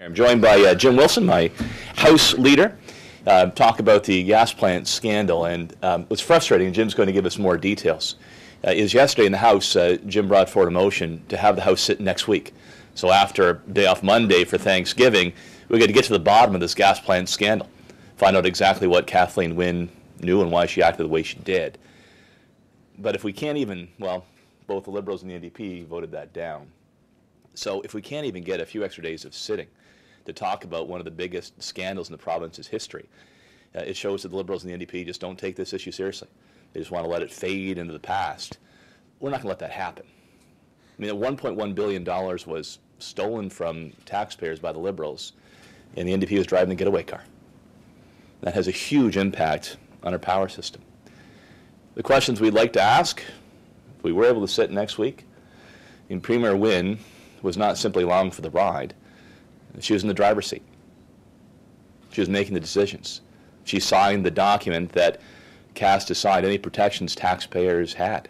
I'm joined by Jim Wilson, my House leader, talk about the gas plant scandal. And what's frustrating, Jim's going to give us more details, is yesterday in the House, Jim brought forward a motion to have the House sit next week. So after day off Monday for Thanksgiving, we're going to get to the bottom of this gas plant scandal, find out exactly what Kathleen Wynne knew and why she acted the way she did. But if we can't even, well, both the Liberals and the NDP voted that down. So if we can't even get a few extra days of sitting to talk about one of the biggest scandals in the province's history, it shows that the Liberals and the NDP just don't take this issue seriously. They just want to let it fade into the past. We're not going to let that happen. I mean, $1.1 billion was stolen from taxpayers by the Liberals, and the NDP was driving the getaway car. That has a huge impact on our power system. The questions we'd like to ask, if we were able to sit next week, and Premier Wynne was not simply along for the ride. She was in the driver's seat. She was making the decisions. She signed the document that cast aside any protections taxpayers had.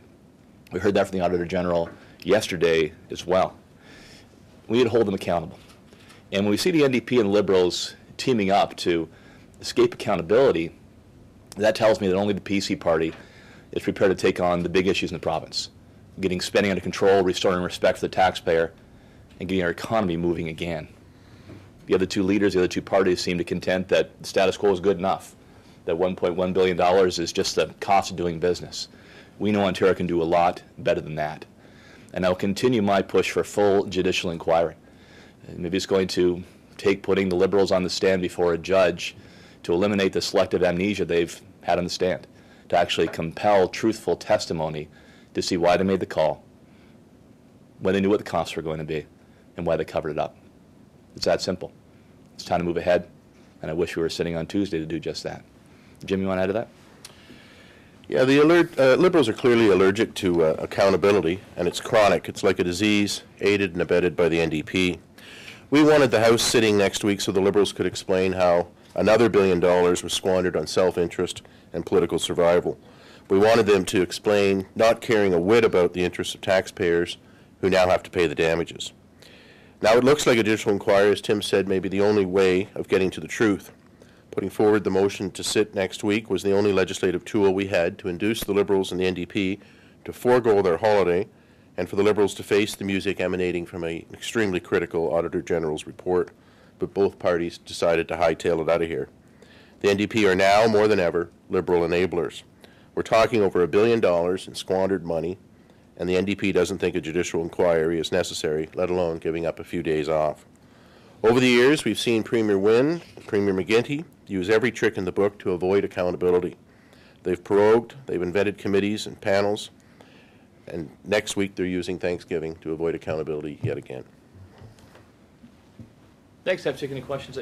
We heard that from the Auditor General yesterday as well. We need to hold them accountable. And when we see the NDP and Liberals teaming up to escape accountability, that tells me that only the PC party is prepared to take on the big issues in the province, getting spending under control, restoring respect for the taxpayer, and getting our economy moving again. The other two leaders, the other two parties seem to contend that the status quo is good enough, that $1.1 billion is just the cost of doing business. We know Ontario can do a lot better than that. And I'll continue my push for full judicial inquiry. Maybe it's going to take putting the Liberals on the stand before a judge to eliminate the selective amnesia they've had on the stand, to actually compel truthful testimony to see why they made the call, when they knew what the costs were going to be, and why they covered it up. It's that simple. It's time to move ahead, and I wish we were sitting on Tuesday to do just that. Jim, you want to add to that? Yeah, the Liberals are clearly allergic to accountability, and it's chronic. It's like a disease aided and abetted by the NDP. We wanted the House sitting next week so the Liberals could explain how another $1 billion was squandered on self-interest and political survival. We wanted them to explain not caring a whit about the interests of taxpayers who now have to pay the damages. Now it looks like a judicial inquiry, as Tim said, may be the only way of getting to the truth. Putting forward the motion to sit next week was the only legislative tool we had to induce the Liberals and the NDP to forego their holiday and for the Liberals to face the music emanating from an extremely critical Auditor General's report. But both parties decided to hightail it out of here. The NDP are now, more than ever, Liberal enablers. We're talking over $1 billion in squandered money, and the NDP doesn't think a judicial inquiry is necessary, let alone giving up a few days off. Over the years, we've seen Premier Wynne, Premier McGuinty use every trick in the book to avoid accountability. They've prorogued, they've invented committees and panels, and next week they're using Thanksgiving to avoid accountability yet again. Thanks. Have you any questions?